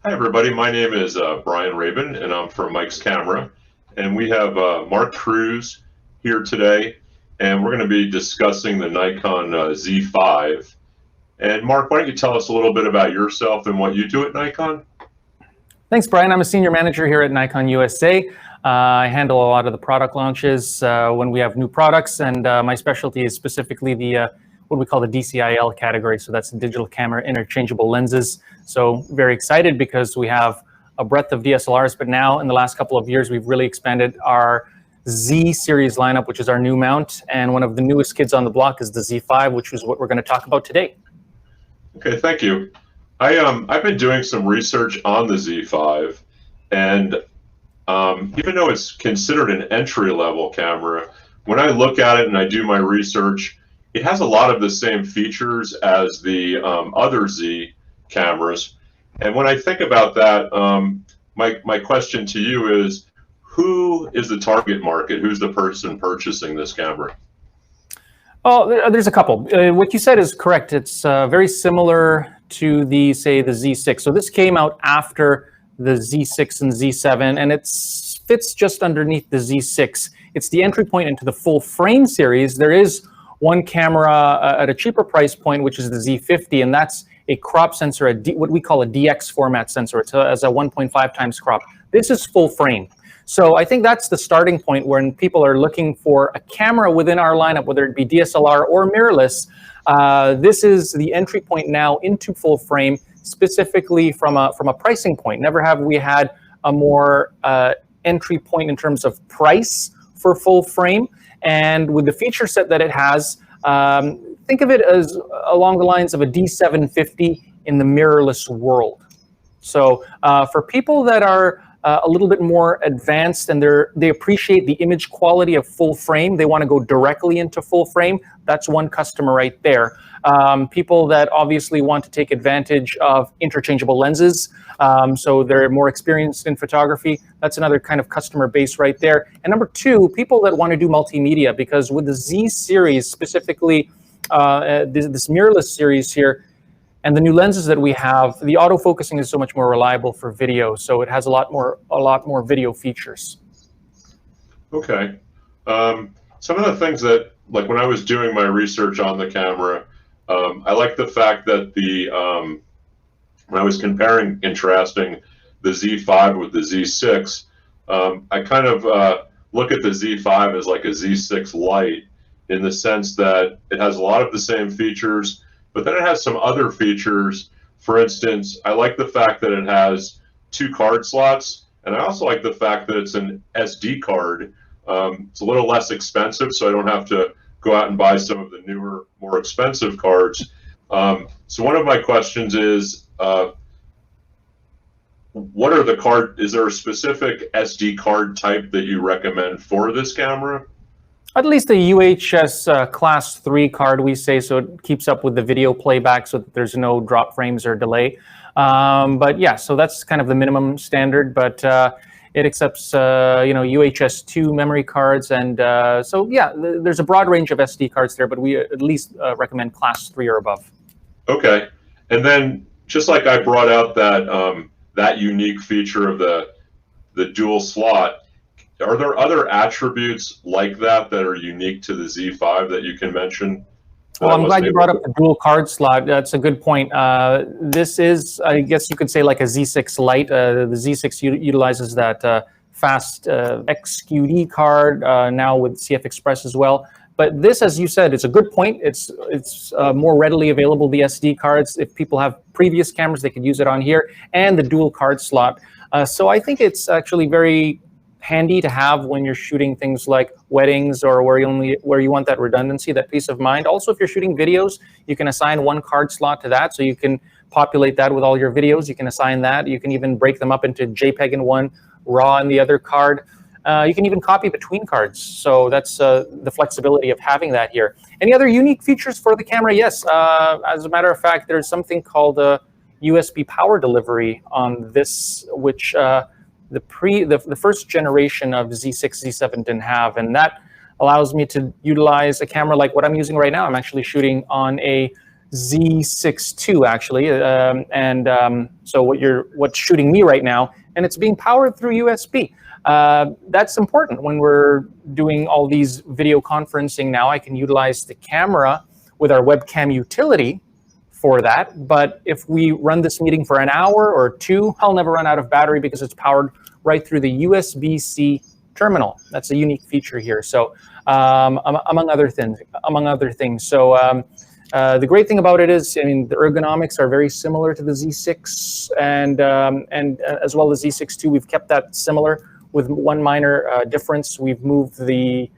Hi, everybody. My name is Brian Rabin, and I'm from Mike's Camera. And we have Mark Cruz here today, and we're going to be discussing the Nikon Z5. And Mark, why don't you tell us a little bit about yourself and what you do at Nikon? Thanks, Brian. I'm a senior manager here at Nikon USA. I handle a lot of the product launches when we have new products, and my specialty is specifically the what we call the DCIL category. So that's the digital camera interchangeable lenses. So very excited because we have a breadth of DSLRs, but now in the last couple of years, we've really expanded our Z series lineup, which is our new mount. And one of the newest kids on the block is the Z5, which is what we're going to talk about today. Okay, thank you. I've been doing some research on the Z5, and even though it's considered an entry-level camera, when I look at it and I do my research, it has a lot of the same features as the other Z cameras. And when I think about that, my question to you is, who is the target market? Who's the person purchasing this camera? Oh, there's a couple. What you said is correct. It's very similar to the Z6. So this came out after the Z6 and Z7, and it fits just underneath the Z6. It's the entry point into the full frame series. There is one camera at a cheaper price point, which is the Z50, and that's a crop sensor, what we call a DX format sensor. It has a 1.5 times crop. This is full frame. So I think that's the starting point when people are looking for a camera within our lineup, whether it be DSLR or mirrorless. This is the entry point now into full frame, specifically from a pricing point. Never have we had a more entry point in terms of price for full frame. And with the feature set that it has, think of it as along the lines of a D750 in the mirrorless world. So for people that are a little bit more advanced and they appreciate the image quality of full frame, they want to go directly into full frame, that's one customer right there. People that obviously want to take advantage of interchangeable lenses, so they're more experienced in photography, that's another kind of customer base right there. And number two, people that want to do multimedia, because with the Z series, specifically this mirrorless series here, and the new lenses that we have, the autofocusing is so much more reliable for video, so it has a lot more video features. Okay. Some of the things that, like when I was doing my research on the camera, I like the fact that when I was contrasting the Z5 with the Z6, I kind of look at the Z5 as like a Z6 Lite in the sense that it has a lot of the same features, but then it has some other features. For instance, I like the fact that it has 2 card slots, and I also like the fact that it's an SD card. It's a little less expensive, so I don't have to go out and buy some of the newer, more expensive cards. So one of my questions is, what are the is there a specific SD card type that you recommend for this camera? At least a UHS class 3 card, we say, so it keeps up with the video playback so that there's no drop frames or delay. But yeah, so that's kind of the minimum standard, but it accepts UHS 2 memory cards, and so yeah, there's a broad range of SD cards there, but we at least recommend class 3 or above. Okay, and then just like I brought out that that unique feature of the dual slot, are there other attributes like that that are unique to the Z5 that you can mention? Well, I'm glad you brought up the dual card slot. That's a good point. This is, I guess you could say, like a Z6 Lite. The Z6 utilizes that fast XQD card now with CF Express as well. But this, as you said, it's a good point. It's more readily available, the SD cards. If people have previous cameras, they could use it on here, and the dual card slot. So I think it's actually very handy to have when you're shooting things like weddings or where you want that redundancy, that peace of mind. Also, if you're shooting videos, you can assign 1 card slot to that, so you can populate that with all your videos. You can assign that. You can even break them up into JPEG in one, RAW in the other card. You can even copy between cards. So that's the flexibility of having that here. Any other unique features for the camera? Yes. As a matter of fact, there's something called USB power delivery on this, which the first generation of Z6, Z7 didn't have, and that allows me to utilize a camera like what I'm using right now. I'm actually shooting on a Z6 II actually, so what's shooting me right now, and it's being powered through USB. That's important when we're doing all these video conferencing now. I can utilize the camera with our webcam utility for that, but if we run this meeting for an hour or two, I'll never run out of battery because it's powered right through the USB-C terminal. That's a unique feature here. So among other things. So the great thing about it is, I mean, the ergonomics are very similar to the Z6 and as well as Z6 II. We've kept that similar with one minor difference. We've moved the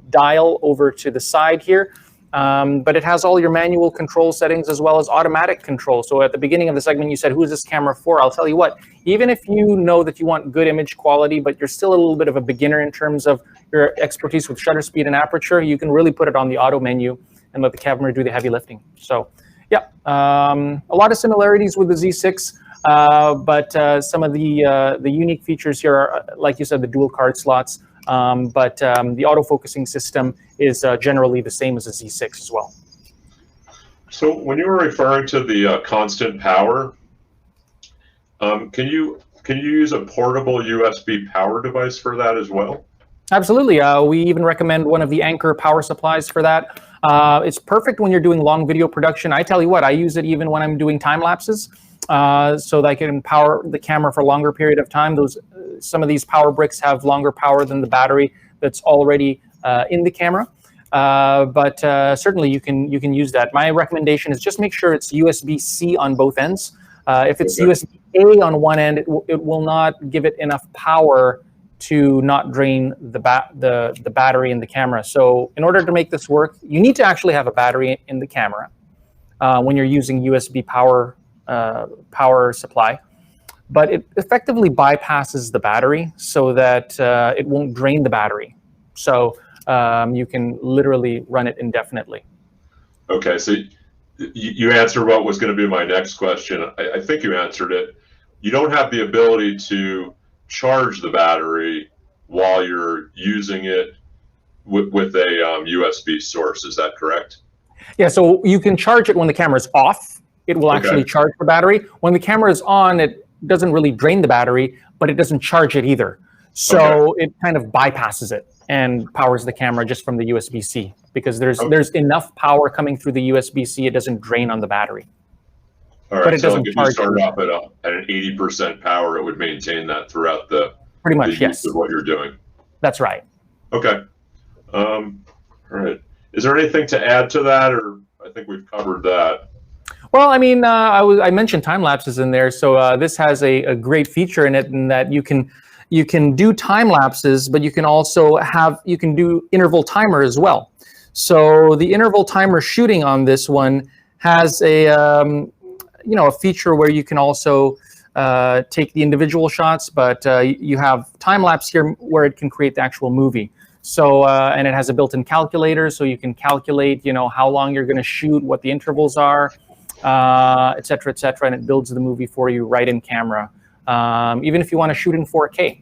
dial over to the side here, but it has all your manual control settings as well as automatic control. So at the beginning of the segment, you said, who is this camera for? I'll tell you what, even if you know that you want good image quality, but you're still a little bit of a beginner in terms of your expertise with shutter speed and aperture, you can really put it on the auto menu and let the camera do the heavy lifting. So yeah, a lot of similarities with the Z6, but some of the unique features here are, like you said, the dual card slots, but the autofocusing system is generally the same as the Z6 as well. So when you were referring to the constant power, can you use a portable USB power device for that as well? Absolutely. We even recommend one of the Anker power supplies for that. It's perfect when you're doing long video production. I tell you what, I use it even when I'm doing time lapses, so that I can power the camera for a longer period of time. Some of these power bricks have longer power than the battery that's already in the camera. But certainly you can use that. My recommendation is just make sure it's USB-C on both ends. If it's USB-A on one end, it will not give it enough power to not drain the battery in the camera. So in order to make this work, you need to actually have a battery in the camera when you're using USB power supply. But it effectively bypasses the battery so that it won't drain the battery. So you can literally run it indefinitely. Okay, so you answered what was going to be my next question. I think you answered it. You don't have the ability to charge the battery while you're using it with a USB source. Is that correct? Yeah, so you can charge it when the camera is off. It will actually charge the battery. When the camera is on, it doesn't really drain the battery, but it doesn't charge it either. So it kind of bypasses it and powers the camera just from the USB-C, because there's enough power coming through the USB-C, it doesn't drain on the battery. All right, but it doesn't if charge. you start off at an 80% power, it would maintain that throughout the pretty much, the use of what you're doing. That's right. Okay. All right. Is there anything to add to that, or I think we've covered that? Well, I mean, I mentioned time lapses in there, so this has a great feature in it, in that you can do time lapses, but you can also do interval timer as well. So the interval timer shooting on this one has a feature where you can also take the individual shots, but you have time lapse here where it can create the actual movie. So and it has a built-in calculator, so you can calculate, how long you're going to shoot, what the intervals are, et cetera, and it builds the movie for you right in camera. Even if you want to shoot in 4K.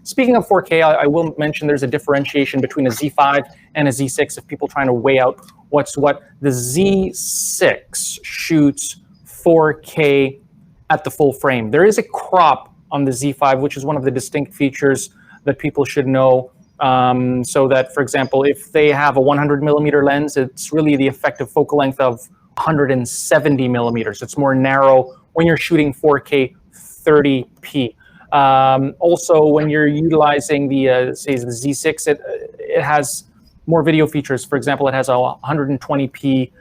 Speaking of 4K, I will mention there's a differentiation between a Z5 and a Z6 if people trying to weigh out what's what. The Z6 shoots 4K at the full frame. There is a crop on the Z5, which is one of the distinct features that people should know. So that, for example, if they have a 100mm lens, it's really the effective focal length of 170mm. It's more narrow when you're shooting 4K 30p. Also, when you're utilizing the say the Z6, it has more video features. For example, it has a 120p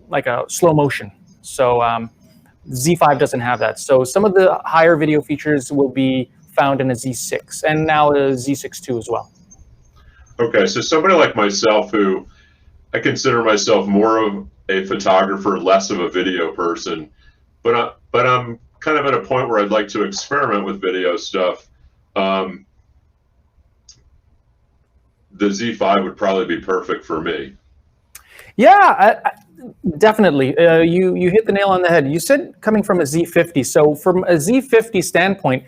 like a slow motion. So Z5 doesn't have that. So some of the higher video features will be found in a Z6, and now a Z6 II as well. Okay, so somebody like myself, who I consider myself more of a photographer, less of a video person, but I'm kind of at a point where I'd like to experiment with video stuff. The Z5 would probably be perfect for me. Yeah, definitely. You hit the nail on the head. You said coming from a Z50. So from a Z50 standpoint,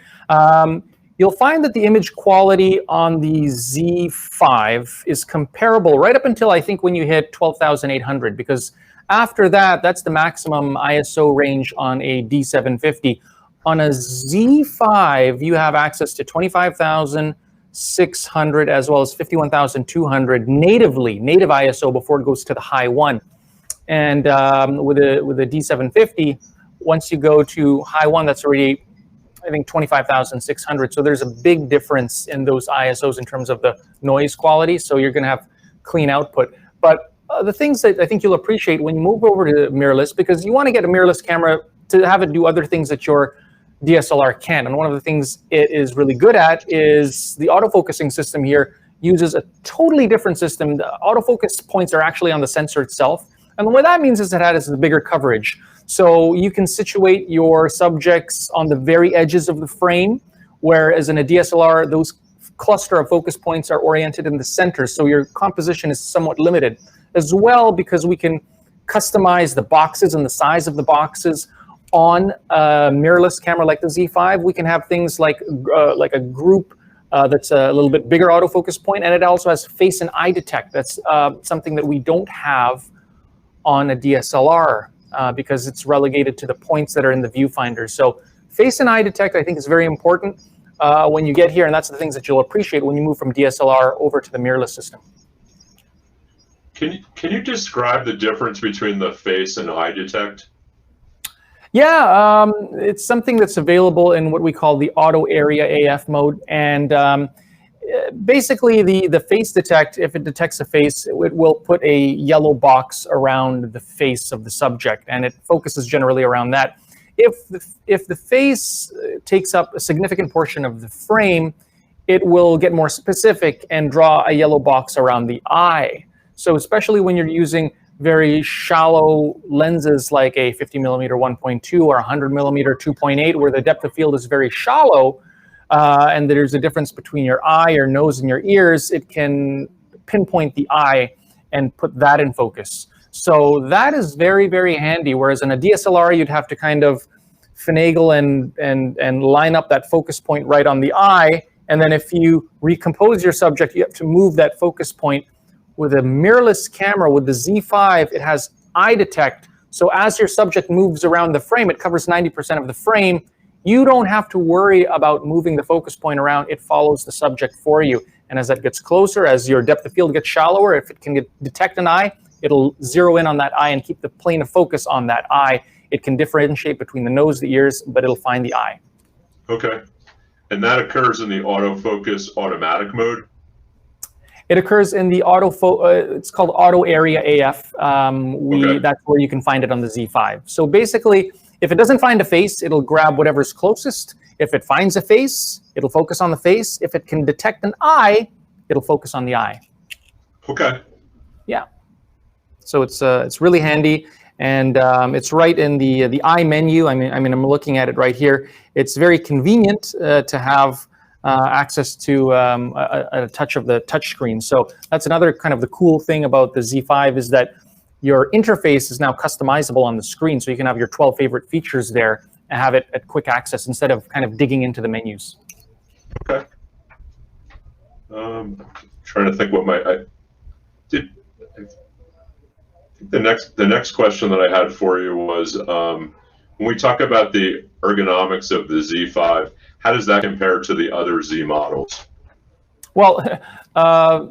you'll find that the image quality on the Z5 is comparable right up until I think when you hit 12,800, because after that, that's the maximum ISO range on a D750. On a Z5, you have access to 25,600 as well as 51,200 native ISO before it goes to the high one. And with a D750, once you go to high one, that's already, I think, 25,600. So there's a big difference in those ISOs in terms of the noise quality. So you're going to have clean output. But the things that I think you'll appreciate when you move over to mirrorless, because you want to get a mirrorless camera to have it do other things that your DSLR can. And one of the things it is really good at is the autofocusing system here uses a totally different system. The autofocus points are actually on the sensor itself. And what that means is it has the bigger coverage. So you can situate your subjects on the very edges of the frame, whereas in a DSLR, those cluster of focus points are oriented in the center. So your composition is somewhat limited. As well, because we can customize the boxes and the size of the boxes on a mirrorless camera like the Z5. We can have things like a group that's a little bit bigger autofocus point, and it also has face and eye detect. That's something that we don't have on a DSLR because it's relegated to the points that are in the viewfinder. So face and eye detect, I think, is very important when you get here, and that's the things that you'll appreciate when you move from DSLR over to the mirrorless system. Can you describe the difference between the face and eye detect? Yeah, it's something that's available in what we call the auto area AF mode. And basically the face detect, if it detects a face, it will put a yellow box around the face of the subject, and it focuses generally around that. If the face takes up a significant portion of the frame, it will get more specific and draw a yellow box around the eye. So especially when you're using very shallow lenses like a 50mm 1.2 or 100mm 2.8, where the depth of field is very shallow, and there's a difference between your eye, your nose, and your ears, it can pinpoint the eye and put that in focus. So that is very, very handy, whereas in a DSLR, you'd have to kind of finagle and line up that focus point right on the eye, and then if you recompose your subject, you have to move that focus point. With a mirrorless camera, with the Z5, it has eye detect. So as your subject moves around the frame, it covers 90% of the frame. You don't have to worry about moving the focus point around. It follows the subject for you. And as that gets closer, as your depth of field gets shallower, if it can detect an eye, it'll zero in on that eye and keep the plane of focus on that eye. It can differentiate between the nose, the ears, but it'll find the eye. Okay. And that occurs in the autofocus automatic mode? It occurs in the it's called auto area AF. That's where you can find it on the Z5. So basically, if it doesn't find a face, it'll grab whatever's closest. If it finds a face, it'll focus on the face. If it can detect an eye, it'll focus on the eye. Okay. Yeah. So it's really handy, and it's right in the eye menu. I mean, I'm looking at it right here. It's very convenient to have access to a touch of the touch screen. So that's another kind of the cool thing about the Z5 is that your interface is now customizable on the screen. So you can have your 12 favorite features there and have it at quick access instead of kind of digging into the menus. Okay. Trying to think what the next question that I had for you was when we talk about the ergonomics of the Z5, how does that compare to the other Z models? Well,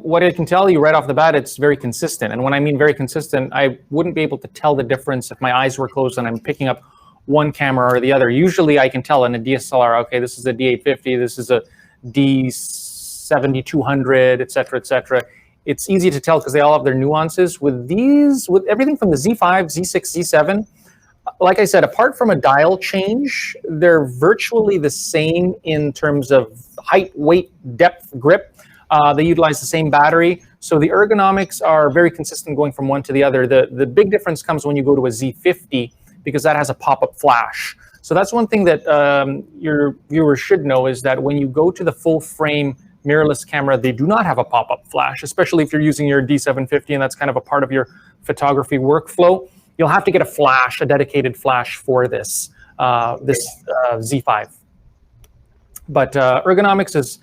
what I can tell you right off the bat, it's very consistent. And when I mean very consistent, I wouldn't be able to tell the difference if my eyes were closed and I'm picking up one camera or the other. Usually I can tell in a DSLR, okay, this is a D850, this is a D7200, et cetera, et cetera. It's easy to tell because they all have their nuances. With these, with everything from the Z5, Z6, Z7, like I said, apart from a dial change, they're virtually the same in terms of height, weight, depth, grip. They utilize the same battery. So the ergonomics are very consistent going from one to the other. The big difference comes when you go to a Z50 because that has a pop-up flash. So that's one thing that your viewers should know is that when you go to the full frame mirrorless camera, they do not have a pop-up flash, especially if you're using your D750 and that's kind of a part of your photography workflow. You'll have to get a flash, a dedicated flash for this Z5. But ergonomics is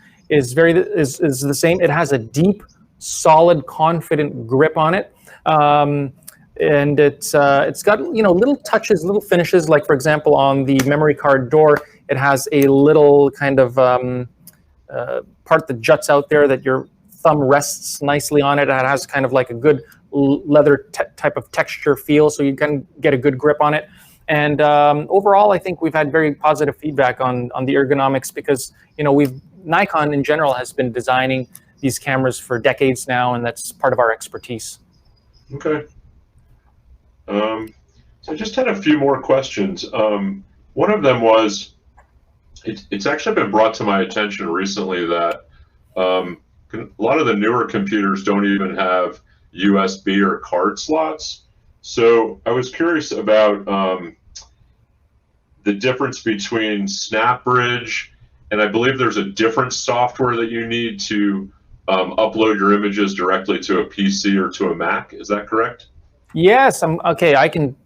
the same. It has a deep, solid, confident grip on it, and it's got little touches, little finishes. Like for example, on the memory card door, it has a little kind of part that juts out there that your thumb rests nicely on it. It has kind of like a good leather type of texture feel, so you can get a good grip on it. And overall, I think we've had very positive feedback on the ergonomics, because Nikon in general has been designing these cameras for decades now, and that's part of our expertise. Okay. So I just had a few more questions. One of them was, it's actually been brought to my attention recently that a lot of the newer computers don't even have USB or card slots. So I was curious about the difference between SnapBridge, and I believe there's a different software that you need to upload your images directly to a PC or to a Mac. Is that correct? Yes. Okay. I can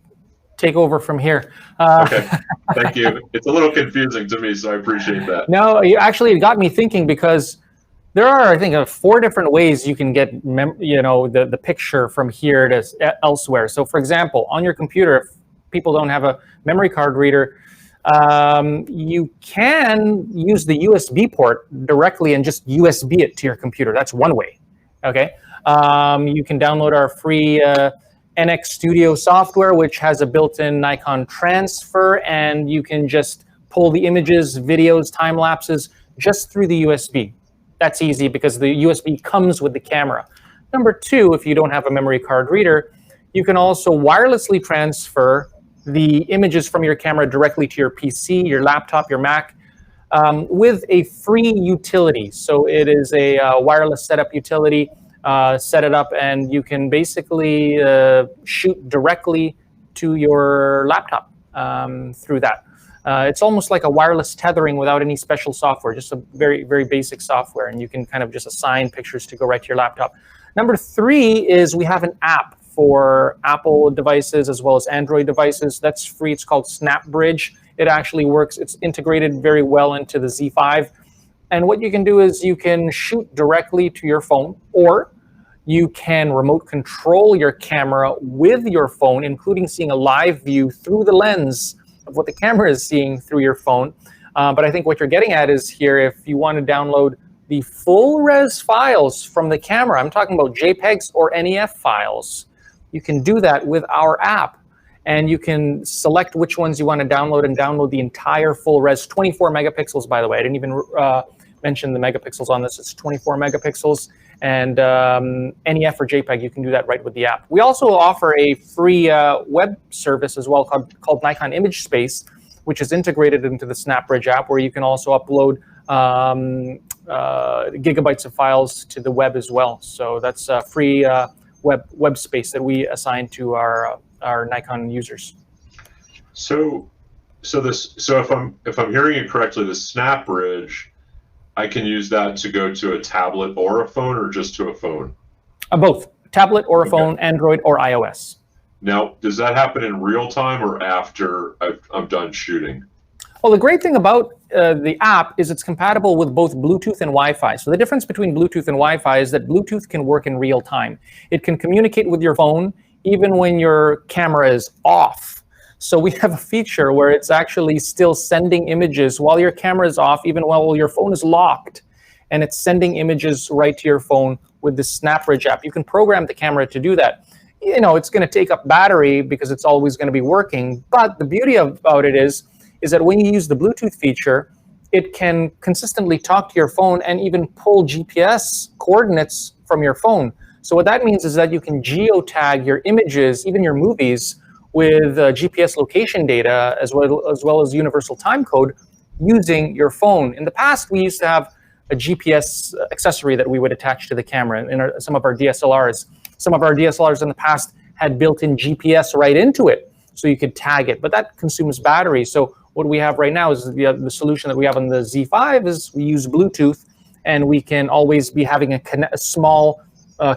take over from here. Okay. Thank you. It's a little confusing to me, so I appreciate that. No, you actually got me thinking, because there are, I think, 4 different ways you can get the picture from here to elsewhere. So, for example, on your computer, if people don't have a memory card reader, you can use the USB port directly and just USB it to your computer. That's one way. Okay. You can download our free NX Studio software, which has a built-in Nikon transfer, and you can just pull the images, videos, time lapses just through the USB. That's easy because the USB comes with the camera. Number 2, if you don't have a memory card reader, you can also wirelessly transfer the images from your camera directly to your PC, your laptop, your Mac, with a free utility. So it is a wireless setup utility. Set it up, and you can basically shoot directly to your laptop through that. It's almost like a wireless tethering without any special software, just a very, very basic software, and you can kind of just assign pictures to go right to your laptop. Number 3 is we have an app for Apple devices as well as Android devices. That's free. It's called SnapBridge. It actually works. It's integrated very well into the Z5. And what you can do is you can shoot directly to your phone, or you can remote control your camera with your phone, including seeing a live view through the lens of what the camera is seeing through your phone. But I think what you're getting at is here, if you want to download the full res files from the camera, I'm talking about JPEGs or NEF files, you can do that with our app. And you can select which ones you want to download and download the entire full res, 24 megapixels, by the way. I didn't even mention the megapixels on this. It's 24 megapixels. And NEF or JPEG, you can do that right with the app. We also offer a free web service as well called Nikon Image Space, which is integrated into the SnapBridge app, where you can also upload gigabytes of files to the web as well. So that's a free web space that we assign to our Nikon users. So if I'm hearing it correctly, the SnapBridge, I can use that to go to a tablet or a phone, or just to a phone? Both, tablet or a phone, Android or iOS. Now, does that happen in real time or after I'm done shooting? Well, the great thing about the app is it's compatible with both Bluetooth and Wi-Fi. So the difference between Bluetooth and Wi-Fi is that Bluetooth can work in real time. It can communicate with your phone even when your camera is off. So we have a feature where it's actually still sending images while your camera is off, even while your phone is locked, and it's sending images right to your phone with the SnapBridge app. You can program the camera to do that. It's going to take up battery because it's always going to be working, but the beauty about it is that when you use the Bluetooth feature, it can consistently talk to your phone and even pull GPS coordinates from your phone. So what that means is that you can geotag your images, even your movies, with GPS location data as well as universal time code using your phone. In the past, we used to have a GPS accessory that we would attach to the camera in some of our DSLRs. Some of our DSLRs in the past had built-in GPS right into it, so you could tag it, but that consumes battery. So what we have right now is the solution that we have on the Z5 is we use Bluetooth, and we can always be having a small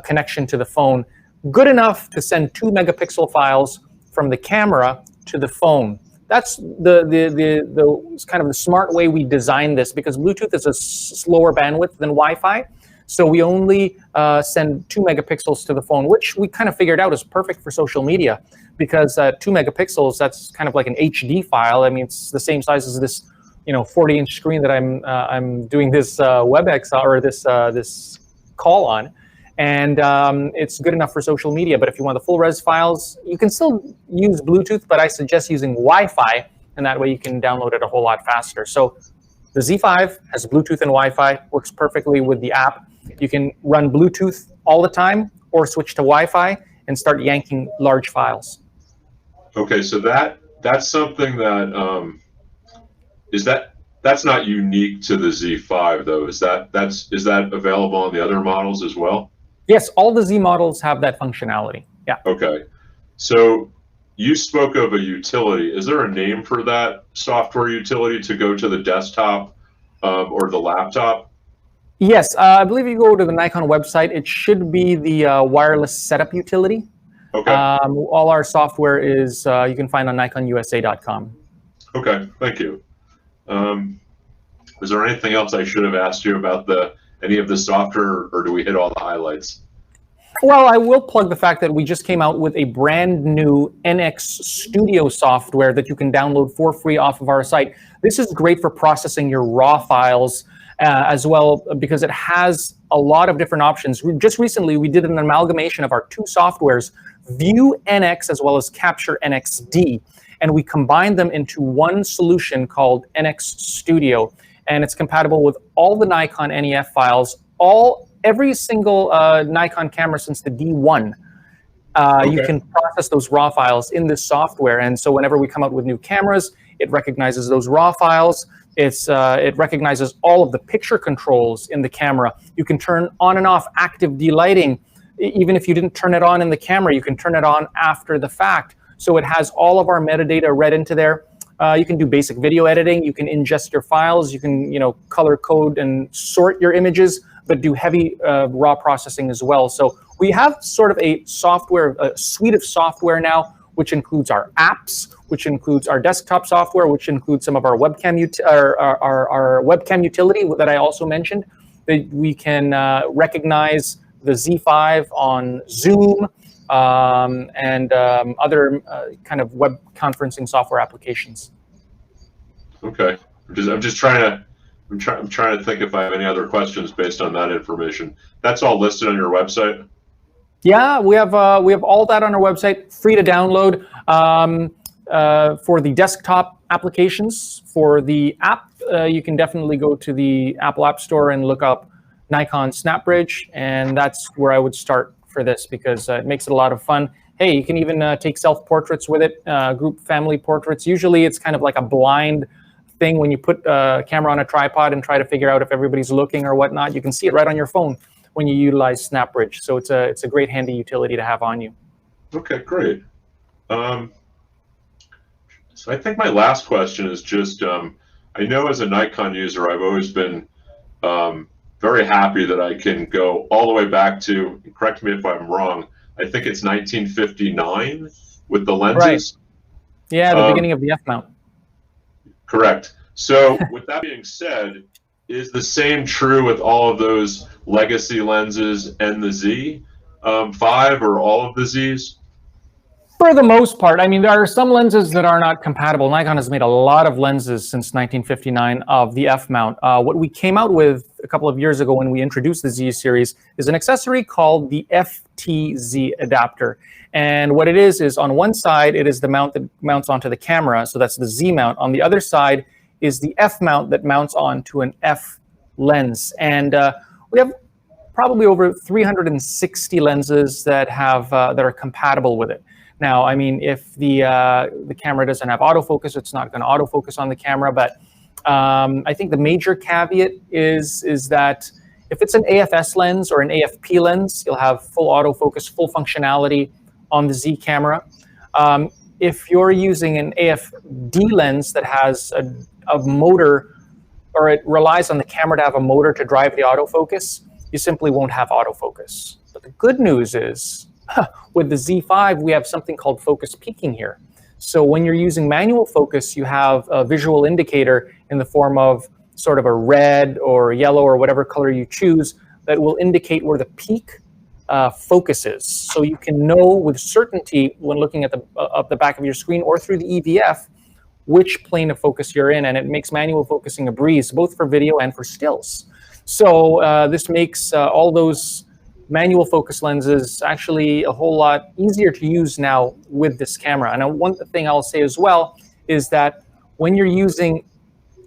connection to the phone, good enough to send 2 megapixel files from the camera to the phone. that's the kind of the smart way we designed this, because Bluetooth is a slower bandwidth than Wi-Fi. So we only send 2 megapixels to the phone, which we kind of figured out is perfect for social media, because 2 megapixels, that's kind of like an HD file. I mean, it's the same size as this, 40-inch screen that I'm doing this WebEx or this call on, and it's good enough for social media. But if you want the full res files, you can still use Bluetooth, but I suggest using Wi-Fi, and that way you can download it a whole lot faster. So the Z5 has Bluetooth and Wi-Fi, works perfectly with the app. You can run Bluetooth all the time or switch to Wi-Fi and start yanking large files. Okay, so that's something that that's not unique to the Z5 though. Is that available on the other models as well? Yes, all the Z models have that functionality. Yeah. Okay, so you spoke of a utility. Is there a name for that software utility to go to the desktop or the laptop? Yes, I believe you go to the Nikon website, it should be the wireless setup utility. Okay. All our software is you can find on nikonusa.com. Okay, thank you. Was there anything else I should have asked you about any of the software, or do we hit all the highlights? Well, I will plug the fact that we just came out with a brand new NX Studio software that you can download for free off of our site. This is great for processing your RAW files as well, because it has a lot of different options. Just recently, we did an amalgamation of our 2 softwares, View NX as well as Capture NXD, and we combined them into one solution called NX Studio, and it's compatible with all the Nikon NEF files, every single Nikon camera since the D1. Okay. You can process those RAW files in this software, and so whenever we come out with new cameras, it recognizes those RAW files. It recognizes all of the picture controls in the camera. You can turn on and off active delighting. Even if you didn't turn it on in the camera, you can turn it on after the fact. So it has all of our metadata read into there. You can do basic video editing. You can ingest your files. You can, color code and sort your images, but do heavy raw processing as well. So we have sort of a suite of software now, which includes our apps, which includes our desktop software, which includes some of our webcam our webcam utility that I also mentioned. That we can recognize the Z5 on Zoom and other kind of web conferencing software applications. Okay, I'm trying to think if I have any other questions based on that information. That's all listed on your website? Yeah, we have all that on our website, free to download. For the desktop applications, for the app, you can definitely go to the Apple App Store and look up Nikon SnapBridge, and that's where I would start for this, because it makes it a lot of fun. Hey, you can even take self-portraits with it, group family portraits. Usually it's kind of like a blind thing when you put a camera on a tripod and try to figure out if everybody's looking or whatnot. You can see it right on your phone when you utilize SnapBridge. So it's a great handy utility to have on you. Okay, great. So I think my last question is just, I know as a Nikon user, I've always been very happy that I can go all the way back to, correct me if I'm wrong, I think it's 1959 with the lenses. Right. Yeah, the beginning of the F-mount. Correct. So with that being said, is the same true with all of those legacy lenses and the Z5 or all of the Zs? For the most part. I mean, there are some lenses that are not compatible. Nikon has made a lot of lenses since 1959 of the F-mount. What we came out with a couple of years ago when we introduced the Z series is an accessory called the FTZ adapter. And what it is on one side, it is the mount that mounts onto the camera, so that's the Z mount. On the other side is the F mount that mounts onto an F lens. And we have probably over 360 lenses that are compatible with it. Now, I mean, if the camera doesn't have autofocus, it's not going to autofocus on the camera. But I think the major caveat is that if it's an AFS lens or an AFP lens, you'll have full autofocus, full functionality on the Z camera. If you're using an AFD lens that has a motor, or it relies on the camera to have a motor to drive the autofocus, you simply won't have autofocus. But the good news is, with the Z5, we have something called focus peaking here. So when you're using manual focus, you have a visual indicator in the form of sort of a red or yellow or whatever color you choose that will indicate where the peak focus is. So you can know with certainty when looking at the back of your screen or through the EVF which plane of focus you're in, and it makes manual focusing a breeze, both for video and for stills. So this makes all those manual focus lenses actually a whole lot easier to use now with this camera. And one thing I'll say as well is that when you're using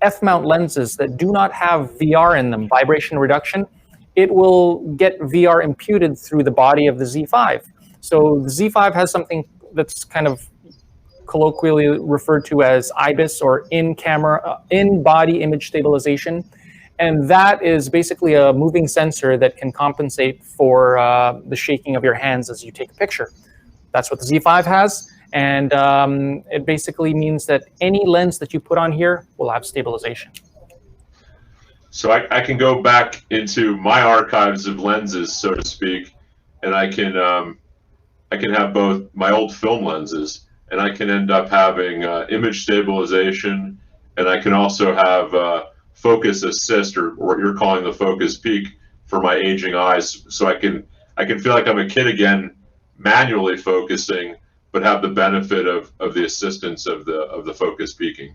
F-mount lenses that do not have VR in them, vibration reduction, it will get VR imputed through the body of the Z5. So the Z5 has something that's kind of colloquially referred to as IBIS, or in-body image stabilization. And that is basically a moving sensor that can compensate for the shaking of your hands as you take a picture. That's what the Z5 has. And it basically means that any lens that you put on here will have stabilization. So I can go back into my archives of lenses, so to speak, and I can have both my old film lenses, and I can end up having image stabilization, and I can also have focus assist, or what you're calling the focus peak, for my aging eyes. So I can feel like I'm a kid again, manually focusing, but have the benefit of the assistance of the focus peaking.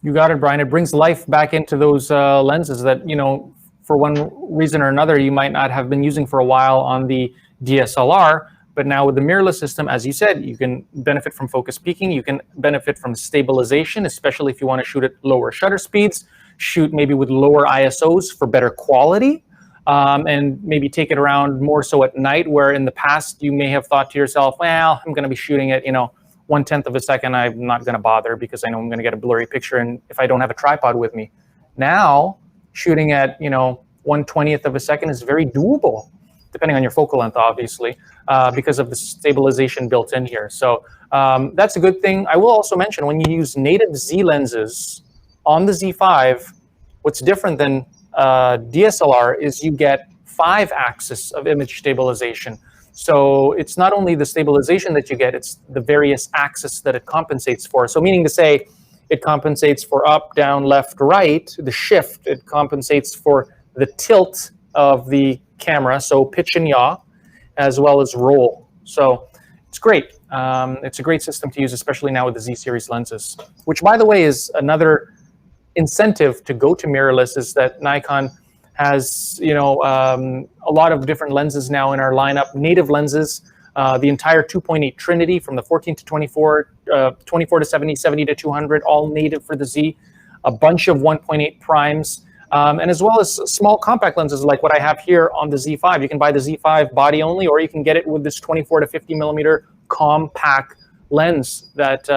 You got it, Brian. It brings life back into those lenses that, you know, for one reason or another, you might not have been using for a while on the DSLR. But now with the mirrorless system, as you said, you can benefit from focus peaking. You can benefit from stabilization, especially if you want to shoot at lower shutter speeds, shoot maybe with lower ISOs for better quality, and maybe take it around more so at night, where in the past you may have thought to yourself, well, I'm going to be shooting at, you know, 1/10 of a second. I'm not going to bother because I know I'm going to get a blurry picture, and if I don't have a tripod with me. Now, shooting at, you know, 1/20th of a second is very doable, depending on your focal length, obviously, because of the stabilization built in here. So that's a good thing. I will also mention, when you use native Z lenses on the Z5, what's different than DSLR is you get 5-axis of image stabilization. So it's not only the stabilization that you get, it's the various axes that it compensates for. So meaning to say, it compensates for up, down, left, right, the shift. It compensates for the tilt of the camera, so pitch and yaw, as well as roll. So it's great. It's a great system to use, especially now with the Z series lenses, which, by the way, is another incentive to go to mirrorless, is that Nikon has, you know, a lot of different lenses now in our lineup, native lenses, the entire 2.8 Trinity from the 14 to 24, 24 to 70, 70 to 200, all native for the Z, a bunch of 1.8 primes, and as well as small compact lenses like what I have here on the Z5. You can buy the Z5 body only, or you can get it with this 24 to 50 millimeter compact lens that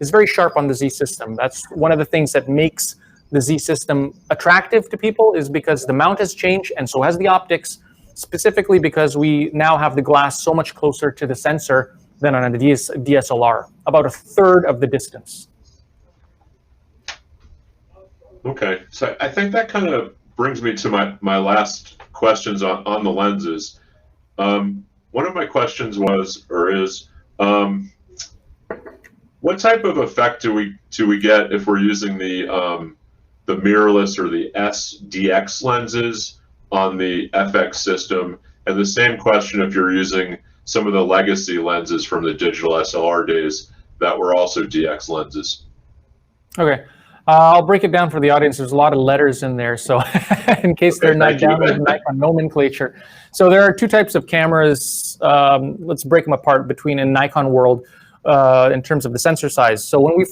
is very sharp on the Z system. That's one of the things that makes the Z system attractive to people, is because the mount has changed and so has the optics, specifically because we now have the glass so much closer to the sensor than on a DSLR, about 1/3 of the distance. Okay, so I think that kind of brings me to my last questions on the lenses. One of my questions was, or is, what type of effect do we get if we're using the mirrorless or the SDX lenses on the FX system? And the same question if you're using some of the legacy lenses from the digital SLR days that were also DX lenses. Okay, I'll break it down for the audience. There's a lot of letters in there, so in case they're not down with Nikon nomenclature. So there are two types of cameras. Let's break them apart between in Nikon world. In terms of the sensor size. So when we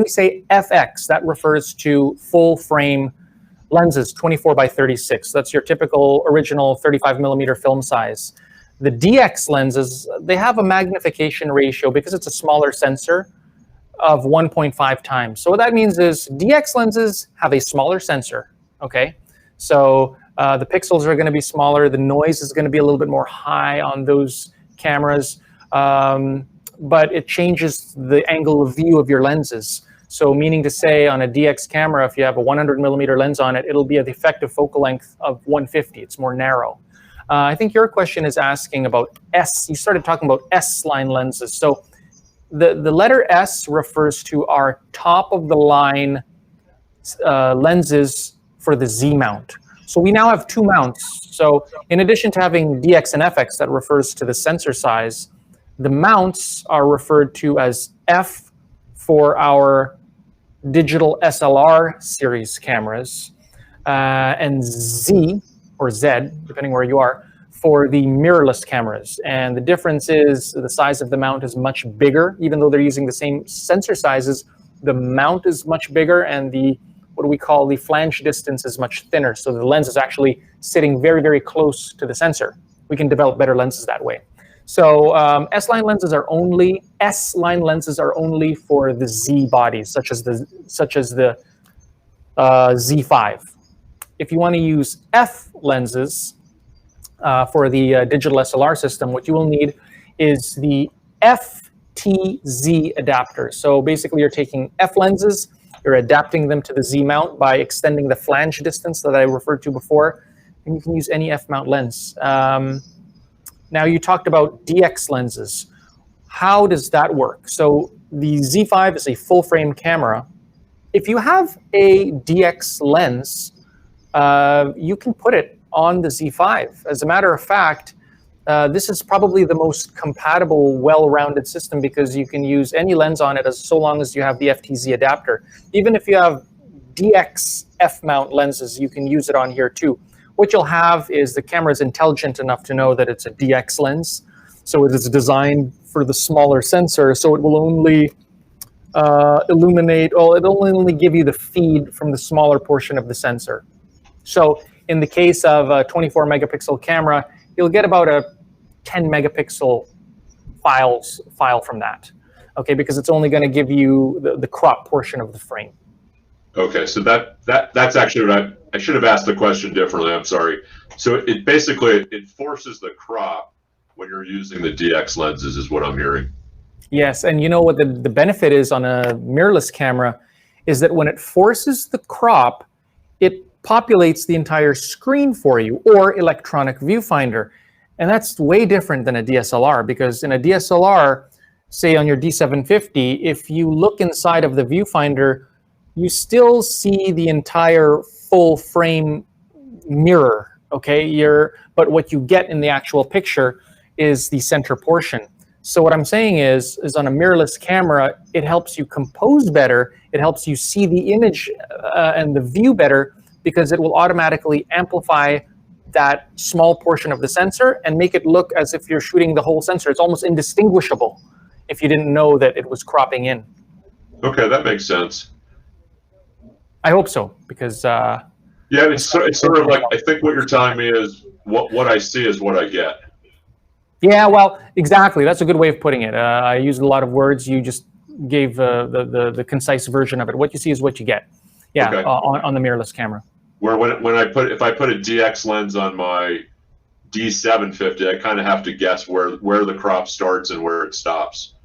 say FX, that refers to full frame lenses, 24 by 36. That's your typical original 35 millimeter film size. The DX lenses, they have a magnification ratio, because it's a smaller sensor, of 1.5 times. So what that means is DX lenses have a smaller sensor, okay? So the pixels are going to be smaller. The noise is going to be a little bit more high on those cameras. But it changes the angle of view of your lenses. So meaning to say, on a DX camera, if you have a 100 millimeter lens on it, it'll be the effective focal length of 150. It's more narrow. I think your question is asking about you started talking about S-line lenses. So the letter S refers to our top of the line lenses for the Z mount. So we now have two mounts. So in addition to having DX and FX that refers to the sensor size, the mounts are referred to as F for our digital SLR series cameras, and Z, or Z, depending where you are, for the mirrorless cameras. And the difference is the size of the mount is much bigger. Even though they're using the same sensor sizes, the mount is much bigger, and the what we call the flange distance is much thinner. So the lens is actually sitting very, very close to the sensor. We can develop better lenses that way. So S-line lenses are only for the Z bodies, such as the Z5. If you want to use F lenses for the digital SLR system, what you will need is the FTZ adapter. So basically, you're taking F lenses, you're adapting them to the Z mount by extending the flange distance that I referred to before, and you can use any F mount lens. Now, you talked about DX lenses. How does that work? So the Z5 is a full frame camera. If you have a DX lens, you can put it on the Z5. As a matter of fact, this is probably the most compatible, well-rounded system because you can use any lens on it so long as you have the FTZ adapter. Even if you have DX F-mount lenses, you can use it on here too. What you'll have is the camera is intelligent enough to know that it's a DX lens. So it is designed for the smaller sensor, so it will only it'll only give you the feed from the smaller portion of the sensor. So in the case of a 24 megapixel camera, you'll get about a 10 megapixel file from that, okay, because it's only going to give you the crop portion of the frame. Okay, so that's actually what I should have asked the question differently. I'm sorry. So it basically it forces the crop when you're using the DX lenses, is what I'm hearing. Yes, and you know what the benefit is on a mirrorless camera is that when it forces the crop, it populates the entire screen for you, or electronic viewfinder. And that's way different than a DSLR, because in a DSLR, say on your D750, if you look inside of the viewfinder, you still see the entire full frame mirror, okay? But what you get in the actual picture is the center portion. So what I'm saying is on a mirrorless camera, it helps you compose better, it helps you see the image and the view better, because it will automatically amplify that small portion of the sensor and make it look as if you're shooting the whole sensor. It's almost indistinguishable if you didn't know that it was cropping in. Okay, that makes sense. I hope so, because yeah, it's sort of like, I think what you're telling me is what I see is what I get. Yeah, well, exactly. That's a good way of putting it. I used a lot of words. You just gave the concise version of it. What you see is what you get. Yeah, okay. On the mirrorless camera. Where if I put a DX lens on my D750, I kind of have to guess where the crop starts and where it stops.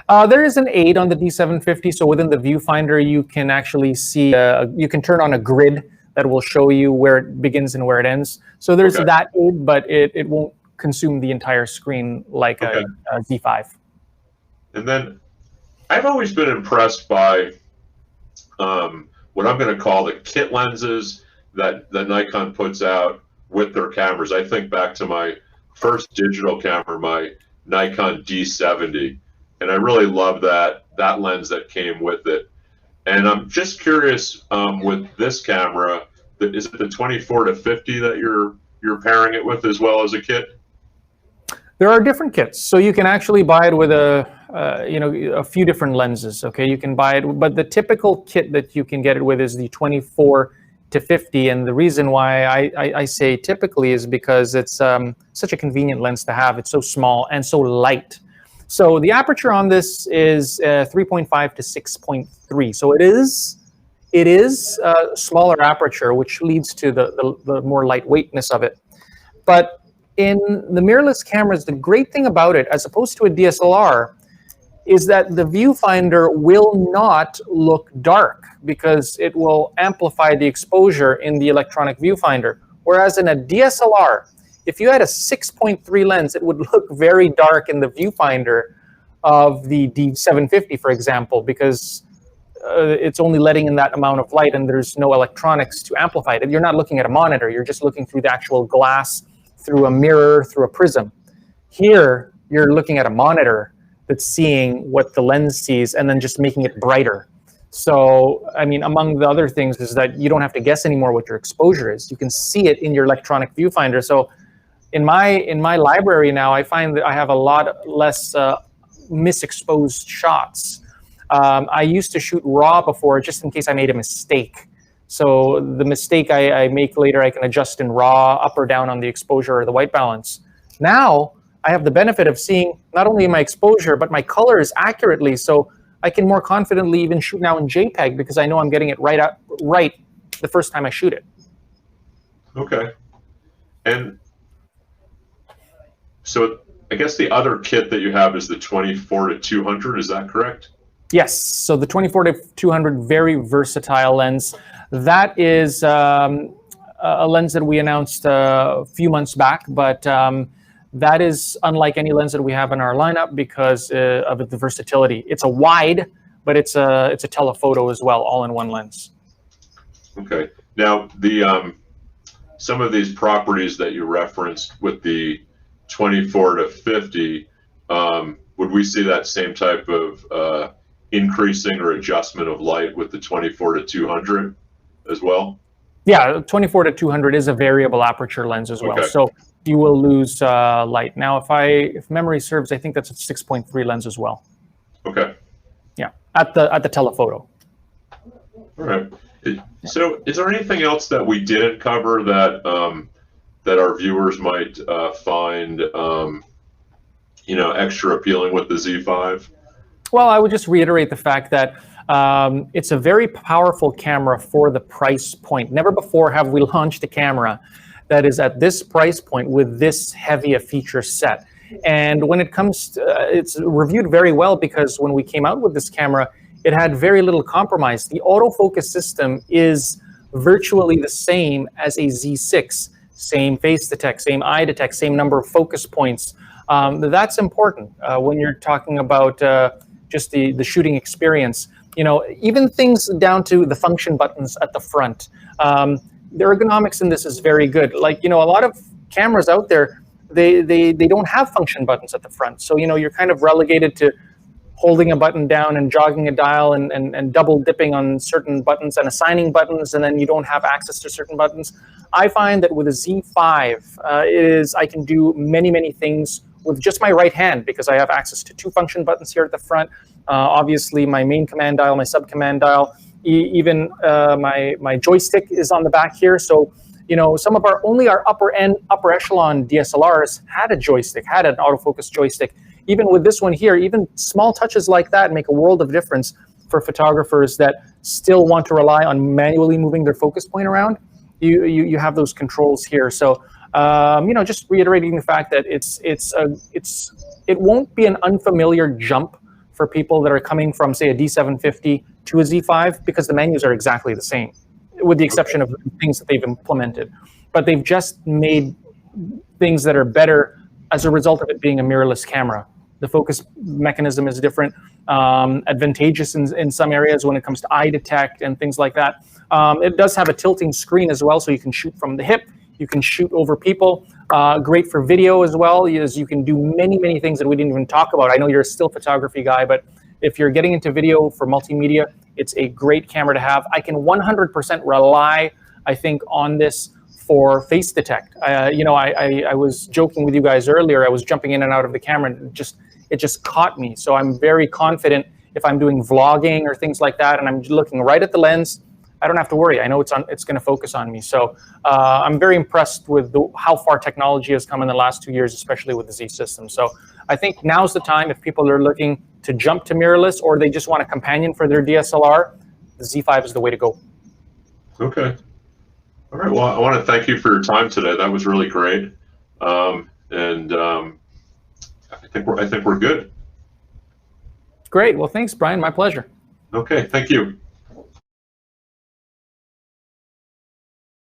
There is an aid on the D750, so within the viewfinder, you can actually see, you can turn on a grid that will show you where it begins and where it ends. So there's that aid, but it won't consume the entire screen like a Z5. And then I've always been impressed by what I'm going to call the kit lenses that Nikon puts out with their cameras. I think back to my first digital camera, my Nikon D70, and I really love that lens that came with it. And I'm just curious with this camera, is it the 24 to 50 that you're pairing it with as well as a kit? There are different kits, so you can actually buy it with a few different lenses. Okay, you can buy it, but the typical kit that you can get it with is the 24 to 50, and the reason why I say typically is because it's such a convenient lens to have. It's so small and so light. So the aperture on this is 3.5 to 6.3. So it is a smaller aperture, which leads to the more lightweightness of it. But in the mirrorless cameras, the great thing about it, as opposed to a DSLR, is that the viewfinder will not look dark because it will amplify the exposure in the electronic viewfinder. Whereas in a DSLR, if you had a 6.3 lens, it would look very dark in the viewfinder of the D750, for example, because it's only letting in that amount of light and there's no electronics to amplify it. You're not looking at a monitor, you're just looking through the actual glass, through a mirror, through a prism. Here, you're looking at a monitor that's seeing what the lens sees and then just making it brighter. So, I mean, among the other things is that you don't have to guess anymore what your exposure is. You can see it in your electronic viewfinder. So in my library now, I find that I have a lot less misexposed shots. I used to shoot RAW before just in case I made a mistake. So the mistake I make later, I can adjust in RAW up or down on the exposure or the white balance. Now, I have the benefit of seeing not only my exposure, but my colors accurately. So I can more confidently even shoot now in JPEG because I know I'm getting it right the first time I shoot it. Okay. And so I guess the other kit that you have is the 24-200, is that correct? Yes, so the 24-200, very versatile lens. That is a lens that we announced a few months back, but that is unlike any lens that we have in our lineup because of the versatility. It's a wide, but it's a telephoto as well, all in one lens. Okay. Now, the some of these properties that you referenced with the 24-50, would we see that same type of increasing or adjustment of light with the 24-200 as well? Yeah, 24-200 is a variable aperture lens as well. Okay. So you will lose light. Now, if memory serves, I think that's a 6.3 lens as well. Okay. Yeah, at the telephoto. All right. So, is there anything else that we didn't cover that that our viewers might find extra appealing with the Z5? Well, I would just reiterate the fact that it's a very powerful camera for the price point. Never before have we launched a camera that is at this price point with this heavy a feature set. And when it comes to, it's reviewed very well because when we came out with this camera, it had very little compromise. The autofocus system is virtually the same as a Z6. Same face detect, same eye detect, same number of focus points. That's important when you're talking about just the shooting experience. Even things down to the function buttons at the front. The ergonomics in this is very good. Like, a lot of cameras out there, they don't have function buttons at the front. So, you're kind of relegated to holding a button down and jogging a dial and double dipping on certain buttons and assigning buttons, and then you don't have access to certain buttons. I find that with a Z5, I can do many, many things with just my right hand because I have access to 2 function buttons here at the front. Obviously, my main command dial, my sub command dial, even my joystick is on the back here. So, some of our upper echelon DSLRs had a joystick, had an autofocus joystick. Even with this one here, even small touches like that make a world of difference for photographers that still want to rely on manually moving their focus point around. You have those controls here. So, just reiterating the fact that it won't be an unfamiliar jump for people that are coming from, say, a D750 to a Z5 because the menus are exactly the same, with the exception of things that they've implemented. But they've just made things that are better as a result of it being a mirrorless camera. The focus mechanism is different, advantageous in some areas when it comes to eye detect and things like that. It does have a tilting screen as well, so you can shoot from the hip, you can shoot over people. Great for video as well, as you can do many, many things that we didn't even talk about. I know you're a still photography guy, but if you're getting into video for multimedia, it's a great camera to have. I can 100% rely, I think, on this for face detect. I was joking with you guys earlier. I was jumping in and out of the camera, and it just caught me. So I'm very confident if I'm doing vlogging or things like that, and I'm looking right at the lens, I don't have to worry. I know it's going to focus on me. So I'm very impressed with how far technology has come in the last 2 years, especially with the Z system. So I think now's the time if people are looking to jump to mirrorless or they just want a companion for their DSLR, the Z5 is the way to go. Okay. All right. Well, I want to thank you for your time today. That was really great. I think we're good. Great. Well, thanks, Brian. My pleasure. Okay. Thank you.